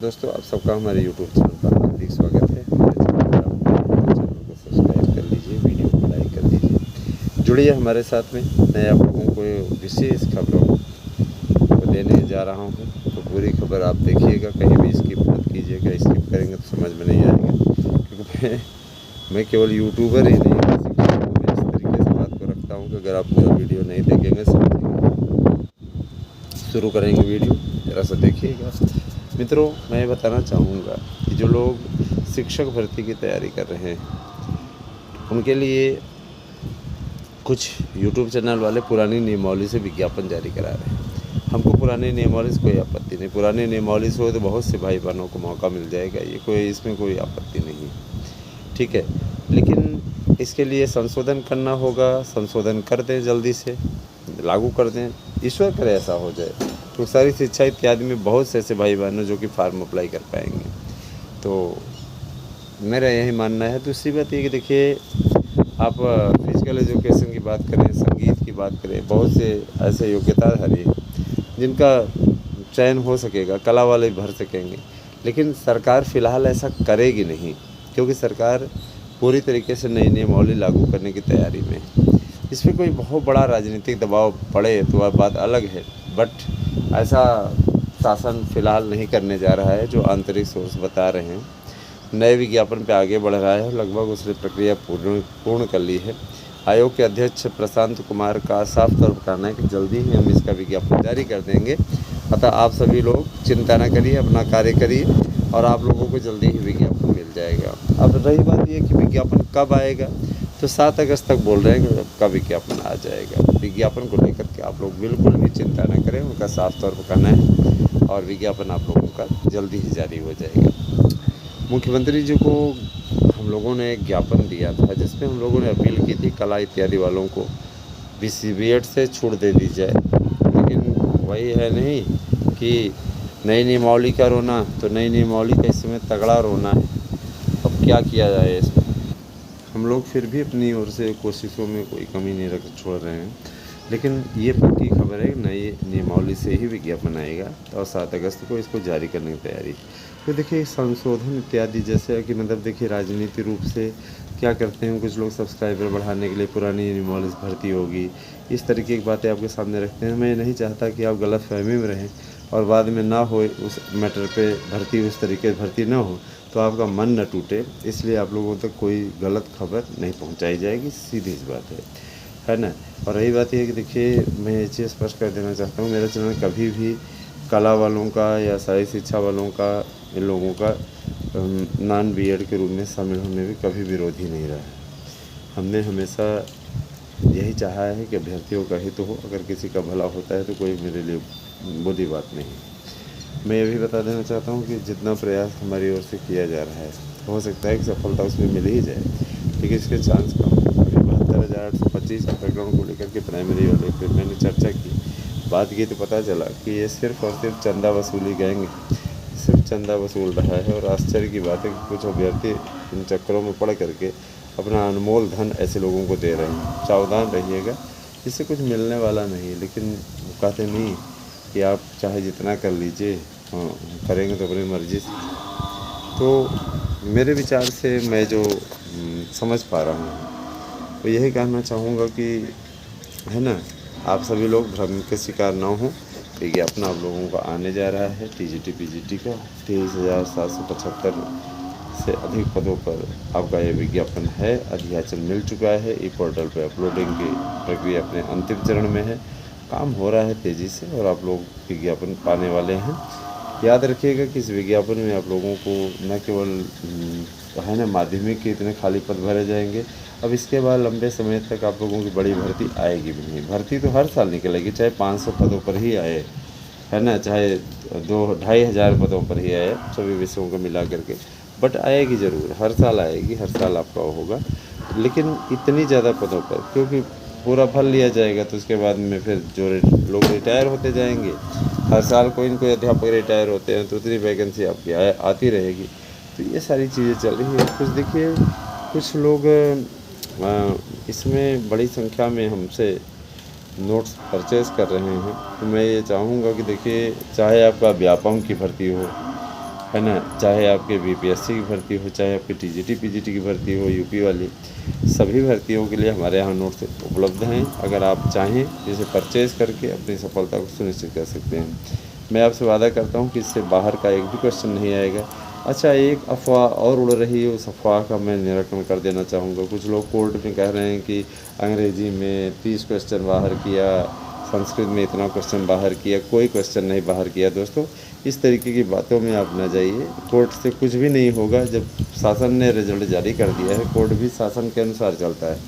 दोस्तों, आप सबका हमारे YouTube चैनल पर हार्दिक स्वागत है। हमारे चैनल को सब्सक्राइब कर लीजिए, वीडियो को लाइक कर दीजिए, जुड़िए हमारे साथ में। मैं आप लोगों को विशेष खबरों को देने जा रहा हूं, तो पूरी खबर आप देखिएगा, कहीं भी स्किप मत कीजिएगा। स्किप करेंगे तो समझ में नहीं आएगा, क्योंकि मैं केवल यूट्यूबर ही नहीं, मैं इस तरीके से बात को रखता हूँ कि अगर आप पूरा वीडियो नहीं देखेंगे समझेंगे। शुरू करेंगे वीडियो, ज़रा सा देखिएगा। मित्रों, मैं बताना चाहूँगा कि जो लोग शिक्षक भर्ती की तैयारी कर रहे हैं, उनके लिए कुछ यूट्यूब चैनल वाले पुरानी नियमावली से विज्ञापन जारी करा रहे हैं। हमको पुरानी नियमावली से कोई आपत्ति नहीं, पुरानी नियमावली से हो तो बहुत से भाई बहनों को मौका मिल जाएगा, ये कोई इसमें कोई आपत्ति नहीं है, ठीक है। लेकिन इसके लिए संशोधन करना होगा, संशोधन कर दें, जल्दी से लागू कर दें, ईश्वर करे ऐसा हो जाए तो सारी शिक्षा इत्यादि में बहुत से ऐसे भाई बहनों जो कि फार्म अप्लाई कर पाएंगे। तो मेरा यही मानना है। दूसरी बात ये कि देखिए, आप फिजिकल एजुकेशन की बात करें, संगीत की बात करें, बहुत से ऐसे योग्यताधारी जिनका चयन हो सकेगा, कला वाले भर सकेंगे, लेकिन सरकार फ़िलहाल ऐसा करेगी नहीं, क्योंकि सरकार पूरी तरीके से नई नियमावली लागू करने की तैयारी में है। इस पर कोई बहुत बड़ा राजनीतिक दबाव पड़े तो वह बात अलग है, बट ऐसा शासन फ़िलहाल नहीं करने जा रहा है, जो आंतरिक सोर्स बता रहे हैं। नए विज्ञापन पे आगे बढ़ रहा है, लगभग उसने प्रक्रिया पूर्ण कर ली है। आयोग के अध्यक्ष प्रशांत कुमार का साफ तौर पर कहना है कि जल्दी ही हम इसका विज्ञापन जारी कर देंगे। अतः आप सभी लोग चिंता न करिए, अपना कार्य करिए और आप लोगों को जल्दी ही विज्ञापन मिल जाएगा। अब रही बात ये कि विज्ञापन कब आएगा, तो 7 अगस्त तक बोल रहे हैं कि का विज्ञापन आ जाएगा। विज्ञापन को लेकर के आप लोग बिल्कुल भी चिंता न करें, उनका साफ तौर पर कहना है, और विज्ञापन आप लोगों का जल्दी ही जारी हो जाएगा। मुख्यमंत्री जी को हम लोगों ने एक ज्ञापन दिया था, जिसमें हम लोगों ने अपील की थी कला इत्यादि वालों को BCBEd से छूट दे दी जाए, लेकिन वही है नहीं कि नई नियमावली का रोना, तो नई नियमावली का इस समय तगड़ा रोना है। अब क्या किया जाए इसमें, हम लोग फिर भी अपनी ओर से कोशिशों में कोई कमी नहीं रख छोड़ रहे हैं, लेकिन ये पक्की खबर है, नई नियमावली से ही विज्ञापन आएगा और 7 अगस्त को इसको जारी करने की तैयारी। तो देखिए, संशोधन इत्यादि जैसे कि मतलब देखिए, राजनीतिक रूप से क्या करते हैं कुछ लोग, सब्सक्राइबर बढ़ाने के लिए पुरानी नियमावली भर्ती होगी, इस तरीके की बातें आपके सामने रखते हैं। मैं नहीं चाहता कि आप गलतफहमी में रहें और बाद में ना हो उस मैटर पे भर्ती, उस तरीके से भर्ती ना हो तो आपका मन न टूटे, इसलिए आप लोगों तक कोई गलत खबर नहीं पहुंचाई जाएगी, सीधी सी बात है ना। और रही बात यह कि देखिए, मैं ये चीज़ स्पष्ट कर देना चाहता हूँ, मेरा चैनल कभी भी कला वालों का या सारी शिक्षा वालों का, इन लोगों का नॉन BEd के रूप में शामिल होने में कभी विरोधी नहीं रहा है। हमने हमेशा यही चाहा है कि अभ्यर्थियों का हित हो, अगर किसी का भला होता है तो कोई मेरे लिए बुरी बात नहीं। मैं ये भी बता देना चाहता हूँ कि जितना प्रयास हमारी ओर से किया जा रहा है, हो सकता है कि सफलता उसमें मिल ही जाए, लेकिन इसके चांस कम है। अभी 72,825 के प्रकरण को लेकर के प्राइमरी वाले पे मैंने चर्चा की, बात की तो पता चला कि ये सिर्फ और सिर्फ चंदा वसूली गैंग सिर्फ चंदा वसूल रहा है। और आश्चर्य की बात है कि कुछ अभ्यर्थी इन चक्करों में पड़ करके अपना अनमोल धन ऐसे लोगों को दे रहे हैं। सावधान रहिएगा, इससे कुछ मिलने वाला नहीं, लेकिन कहते नहीं कि आप चाहे जितना कर लीजिए, हाँ करेंगे तो अपनी मर्ज़ी से। तो मेरे विचार से मैं जो समझ पा रहा हूँ, तो यही कहना चाहूँगा कि है ना, आप सभी लोग भ्रम के शिकार ना हों। विज्ञापन आप लोगों का आने जा रहा है TGT PGT का 23,775 से अधिक पदों पर आपका ये विज्ञापन है, अधियाचन मिल चुका है। पोर्टल पर अपलोडिंग की प्रक्रिया अपने अंतिम चरण में है, काम हो रहा है तेज़ी से और आप लोग विज्ञापन पाने वाले हैं। याद रखिएगा कि इस विज्ञापन में आप लोगों को न केवल है ना माध्यमिक के इतने खाली पद भरे जाएंगे, अब इसके बाद लंबे समय तक आप लोगों की बड़ी भर्ती आएगी भी नहीं। भर्ती तो हर साल निकलेगी, चाहे 500 पदों पर ही आए, है ना, चाहे 2-2,500 पदों पर ही आए, सभी विषयों को मिला करके, बट आएगी ज़रूर, हर साल आएगी, हर साल आपका होगा। लेकिन इतनी ज़्यादा पदों पर क्योंकि पूरा भर लिया जाएगा, तो उसके बाद में फिर जो लोग रिटायर होते जाएंगे, हर साल कोई न कोई अध्यापक रिटायर होते हैं, तो उतनी वैकेंसी आपकी आती रहेगी। तो ये सारी चीज़ें चल रही हैं। कुछ देखिए, कुछ लोग इसमें बड़ी संख्या में हमसे नोट्स परचेज़ कर रहे हैं, तो मैं ये चाहूँगा कि देखिए, चाहे आपका व्यापम की भर्ती हो, है ना। चाहे आपके बीपीएससी की भर्ती हो, चाहे आपकी टीजीटी पीजीटी की भर्ती हो, यूपी वाली, सभी भर्तियों के लिए हमारे यहाँ नोट्स उपलब्ध हैं। अगर आप चाहें इसे परचेज़ करके अपनी सफलता को सुनिश्चित कर सकते हैं। मैं आपसे वादा करता हूँ कि इससे बाहर का एक भी क्वेश्चन नहीं आएगा। अच्छा, एक अफ़वाह और उड़ रही है, उस अफ़वाह का मैं निराकरण कर देना चाहूँगा। कुछ लोग कोर्ट में कह रहे हैं कि अंग्रेज़ी में 30 क्वेश्चन बाहर किया, संस्कृत में इतना क्वेश्चन बाहर किया, कोई क्वेश्चन नहीं बाहर किया। दोस्तों, इस तरीके की बातों में आप ना जाइए। कोर्ट से कुछ भी नहीं होगा। जब शासन ने रिजल्ट जारी कर दिया है, कोर्ट भी शासन के अनुसार चलता है,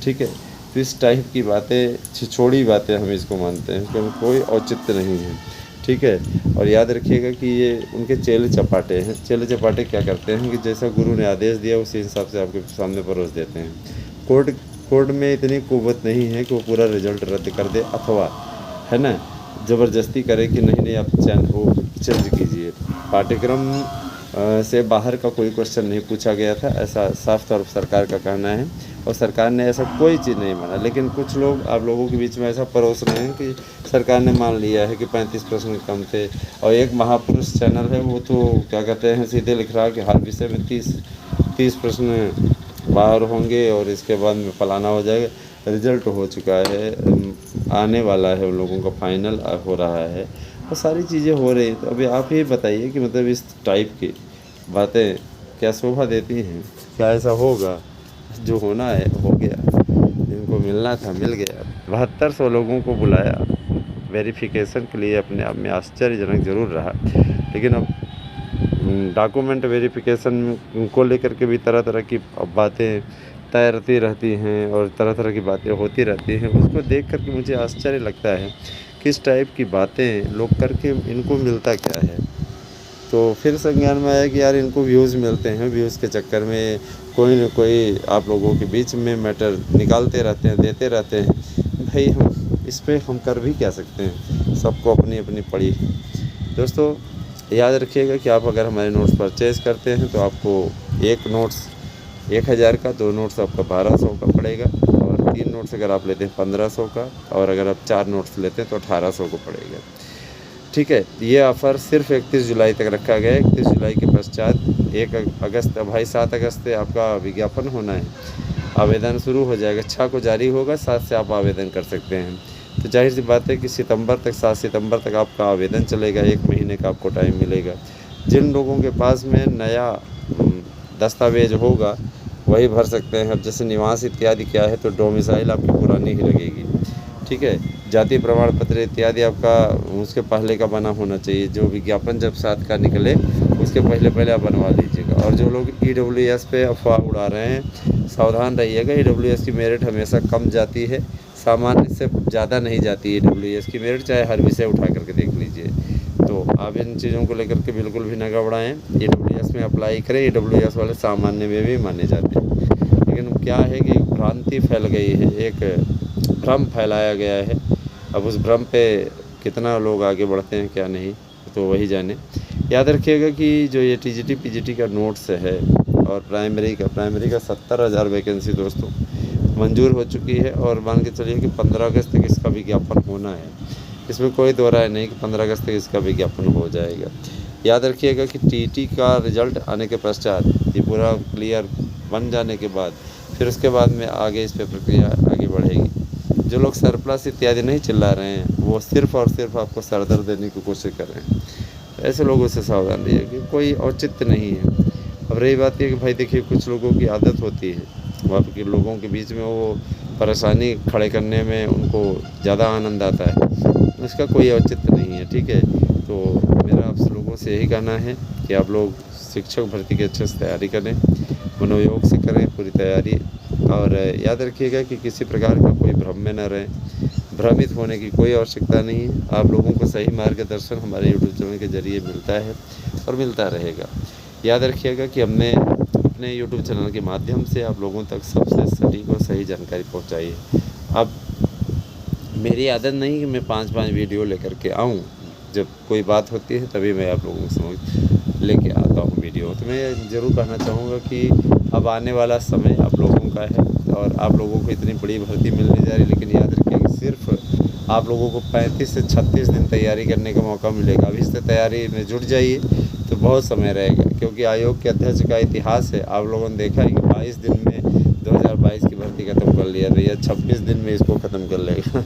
ठीक है। तो इस टाइप की बातें, छिछोड़ी बातें हम इसको मानते हैं, क्योंकि कोई औचित्य नहीं है, ठीक है। और याद रखिएगा कि ये उनके चेले चपाटे हैं। चेले चपाटे क्या करते हैं कि जैसा गुरु ने आदेश दिया उसी हिसाब से आपके सामने परोस देते हैं। कोर्ट में इतनी कुव्वत नहीं है कि वो पूरा रिजल्ट रद्द कर दे, अथवा है ना ज़बरदस्ती करे कि नहीं आप वो चेंज कीजिए। पाठ्यक्रम से बाहर का कोई क्वेश्चन नहीं पूछा गया था, ऐसा साफ तौर पर सरकार का कहना है, और सरकार ने ऐसा कोई चीज़ नहीं माना। लेकिन कुछ लोग आप लोगों के बीच में ऐसा परोस रहे हैं कि सरकार ने मान लिया है कि 35 प्रश्न कम थे। और एक महापुरुष चैनल है, वो तो क्या कहते हैं, सीधे लिख रहा है कि हर विषय में 30 प्रश्न बाहर होंगे और इसके बाद में फलाना हो जाएगा। रिजल्ट हो चुका है, आने वाला है, उन लोगों का फाइनल हो रहा है, और सारी चीज़ें हो रही हैं। तो अभी आप ही बताइए कि मतलब इस टाइप की बातें क्या शोभा देती हैं? क्या ऐसा होगा? जो होना है हो गया, जिनको मिलना था मिल गया। 7200 लोगों को बुलाया वेरिफिकेशन के लिए, अपने आप में आश्चर्यजनक ज़रूर रहा। लेकिन अब डॉक्यूमेंट वेरिफिकेशन को लेकर के भी तरह तरह की बातें तैरती रहती हैं और तरह तरह की बातें होती रहती हैं। उसको देख कर के मुझे आश्चर्य लगता है, किस टाइप की बातें लोग करके इनको मिलता क्या है। तो फिर संज्ञान में आया कि यार इनको व्यूज़ मिलते हैं, व्यूज़ के चक्कर में कोई न कोई आप लोगों के बीच में मैटर निकालते रहते हैं, देते रहते हैं। भाई हम इस पर हम कर भी क्या सकते हैं, सबको अपनी अपनी पड़ी। दोस्तों, याद रखिएगा कि आप अगर हमारे नोट्स परचेज़ करते हैं तो आपको एक नोट्स 1000 का, 2 नोट्स आपका 1200 का पड़ेगा, और 3 नोट्स अगर आप लेते हैं 1500 का, और अगर आप 4 नोट्स लेते हैं तो 1800 को पड़ेगा, ठीक है। ये ऑफ़र सिर्फ 31 जुलाई तक रखा गया है। 31 जुलाई के पश्चात 1 अगस्त, भाई 7 अगस्त से आपका विज्ञापन होना है, आवेदन शुरू हो जाएगा। 6 को जारी होगा, 7 से आप आवेदन कर सकते हैं। तो जाहिर सी बात है कि सितंबर तक, 7 सितंबर तक आपका आवेदन चलेगा, 1 महीने का आपको टाइम मिलेगा। जिन लोगों के पास में नया दस्तावेज होगा वही भर सकते हैं। अब जैसे निवास इत्यादि क्या है, तो डोमिसाइल आपकी पुरानी ही लगेगी, ठीक है। जाति प्रमाण पत्र इत्यादि आपका उसके पहले का बना होना चाहिए। जो विज्ञापन जब 7 का निकले उसके पहले आप बनवा लीजिएगा। और जो लोग EWS पे अफवाह उड़ा रहे हैं, सावधान रहिएगा। EWS की मेरिट हमेशा कम जाती है, सामान्य से ज़्यादा नहीं जाती EWS की मेरिट, चाहे हर विषय उठा करके देख लीजिए। तो आप इन चीज़ों को लेकर के बिल्कुल भी ना घबराएं। EWS में अप्लाई करें, EWS वाले सामान्य में भी माने जाते हैं। लेकिन क्या है कि भ्रांति फैल गई है, एक भ्रम फैलाया गया है। अब उस भ्रम पे कितना लोग आगे बढ़ते हैं क्या नहीं, तो वही जाने। याद रखिएगा कि जो ये TGT PGT का नोट्स है, और प्राइमरी का 70,000 वैकेंसी दोस्तों मंजूर हो चुकी है। और मान के चलिए कि 15 अगस्त तक इसका विज्ञापन होना है। इसमें कोई दो राय नहीं कि 15 अगस्त तक इसका विज्ञापन हो जाएगा। याद रखिएगा कि TT का रिजल्ट आने के पश्चात, ये पूरा क्लियर बन जाने के बाद, फिर उसके बाद में आगे इस पर प्रक्रिया आगे बढ़ेगी। जो लोग सरप्लस इत्यादि नहीं चिल्ला रहे हैं, वो सिर्फ़ और सिर्फ आपको सरदर्द देने की कोशिश कर रहे हैं। ऐसे लोगों से सावधान रहिए कि कोई औचित्य नहीं है। अब रही बात ये कि भाई देखिए, कुछ लोगों की आदत होती है, वहाँ के लोगों के बीच में वो परेशानी खड़े करने में उनको ज़्यादा आनंद आता है, उसका कोई औचित्य नहीं है, ठीक है। तो मेरा आप लोगों से यही कहना है कि आप लोग शिक्षक भर्ती की अच्छे से तैयारी करें, मनोयोग से करें पूरी तैयारी। और याद रखिएगा कि किसी प्रकार का कोई भ्रम में न रहें, भ्रमित होने की कोई आवश्यकता नहीं है। आप लोगों को सही मार्गदर्शन हमारे YouTube चैनल के ज़रिए मिलता है और मिलता रहेगा। याद रखिएगा कि हमने अपने YouTube चैनल के माध्यम से आप लोगों तक सबसे सटीक और सही जानकारी पहुंचाई है। अब मेरी आदत नहीं कि मैं 5-5 वीडियो लेकर के आऊँ, जब कोई बात होती है तभी मैं आप लोगों के समझ लेके आता हूँ वीडियो। तो मैं ज़रूर कहना चाहूँगा कि अब आने वाला समय आप लोगों का है, और आप लोगों को इतनी बड़ी भर्ती मिलने जा रही है। लेकिन याद रखिए कि सिर्फ आप लोगों को 35 से 36 दिन तैयारी करने का मौका मिलेगा। अभी से तैयारी में जुट जाइए, तो बहुत समय रहेगा, क्योंकि आयोग के अध्यक्ष का इतिहास है। आप लोगों ने देखा है कि 22 दिन में 2022 की भर्ती ख़त्म कर लिया, भैया 26 दिन में इसको ख़त्म कर लेगा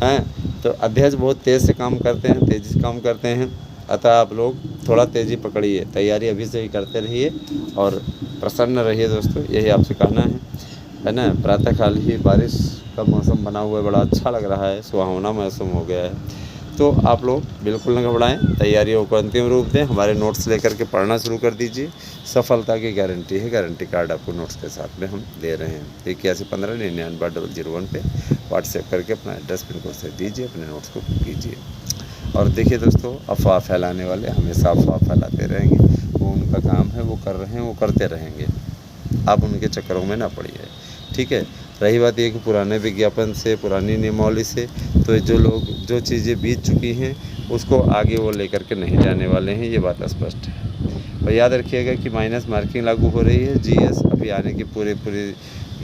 हैं। तो अध्यक्ष बहुत तेज़ से काम करते हैं, तेज़ी से काम करते हैं। अतः आप लोग थोड़ा तेज़ी पकड़िए, तैयारी अभी से ही करते रहिए और प्रसन्न रहिए दोस्तों, यही आपसे कहना है ना। प्रातःकाल ही बारिश का मौसम बना हुआ है, बड़ा अच्छा लग रहा है, सुहावना मौसम हो गया है। तो आप लोग बिल्कुल न घबराएं, तैयारियों को अंतिम रूप दें, हमारे नोट्स लेकर के पढ़ना शुरू कर दीजिए। सफलता की गारंटी है, गारंटी कार्ड आपको नोट्स के साथ में हम दे रहे हैं। 8115990001 पे व्हाट्सएप करके अपना एड्रेस पिन कोड से दीजिए, अपने नोट्स को कीजिए। और देखिए दोस्तों, अफवाह फैलाने वाले हमेशा अफवाह फैलाते रहेंगे, वो उनका काम है, वो कर रहे हैं, वो करते रहेंगे, आप उनके चक्करों में ना पड़िए, ठीक है। रही बात ये कि पुराने विज्ञापन से, पुरानी नियमावली से, तो जो चीज़ें बीत चुकी हैं उसको आगे वो लेकर के नहीं जाने वाले हैं, ये बात स्पष्ट है। और याद रखिएगा कि माइनस मार्किंग लागू हो रही है, जीएस अभी आने की पूरी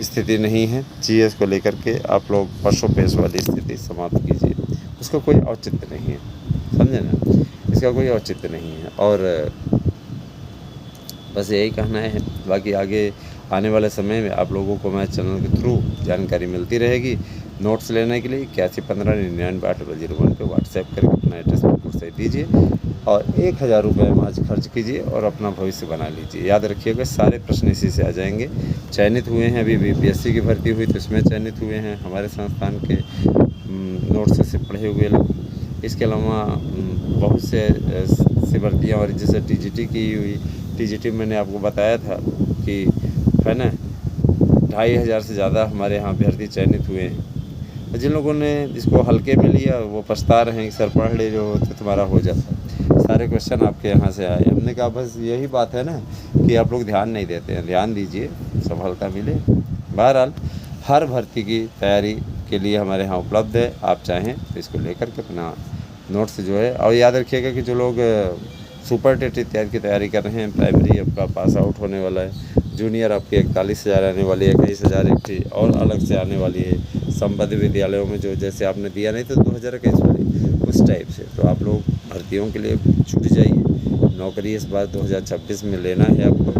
स्थिति नहीं है। जीएस को लेकर के आप लोग परसों पेश वाली स्थिति समाप्त कीजिए, उसका कोई औचित्य नहीं है, समझे ना, इसका कोई औचित्य नहीं है। और बस यही कहना है, बाकी आगे आने वाले समय में आप लोगों को मैं चैनल के थ्रू जानकारी मिलती रहेगी। नोट्स लेने के लिए 8115990001 पे व्हाट्सएप करके अपना एड्रेस बिल्कुल सही दीजिए और 1000 रुपये आज खर्च कीजिए और अपना भविष्य बना लीजिए। याद रखिएगा, सारे प्रश्न इसी से आ जाएंगे। चयनित हुए हैं, अभी बीपीएससी की भर्ती हुई तो इसमें चयनित हुए हैं हमारे संस्थान के नोट्स से पढ़े हुए लोग। इसके अलावा बहुत से भर्तियाँ और जैसे टीजीटी की हुई, टीजीटी मैंने आपको बताया था कि है ना 2500 से ज़्यादा हमारे यहाँ अभ्यर्थी चयनित हुए हैं। जिन लोगों ने इसको हल्के में लिया वो पछता रहे हैं कि सर पढ़ ले, जो तो तुम्हारा हो जाता। सारे क्वेश्चन आपके यहाँ से आए। हमने कहा बस यही बात है ना कि आप लोग ध्यान नहीं देते हैं, ध्यान दीजिए, सफलता मिले। बहरहाल हर भर्ती की तैयारी के लिए हमारे यहाँ उपलब्ध है, आप चाहें तो इसको लेकर के अपना नोट्स जो है। और याद रखिएगा कि जो लोग सुपर टेट इत्यादि की तैयारी कर रहे हैं, प्राइमरी आपका पास आउट होने वाला है, जूनियर आपकी 41,000 आने वाली है, 21,000 एक थी और अलग से आने वाली है संबद्ध विद्यालयों में, जो जैसे आपने दिया नहीं तो 2021 वाली उस टाइप से। तो आप लोग भर्तियों के लिए छूट जाइए। नौकरी इस बार 2026 में लेना है आपको।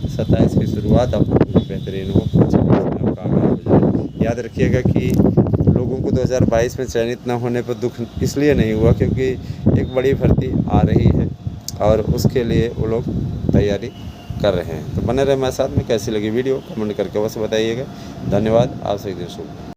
27 की शुरुआत आपको बेहतरीन हो, 26 में आप कामयाब हो जाए। याद रखिएगा कि लोगों को 2022 में चयनित न होने पर दुख इसलिए नहीं हुआ क्योंकि एक बड़ी भर्ती आ रही है और उसके लिए वो लोग तैयारी कर रहे हैं। तो बने रहे हमारे साथ में। कैसी लगी वीडियो कमेंट करके अवश्य बताइएगा। धन्यवाद, आपसे एक दिन शुभ।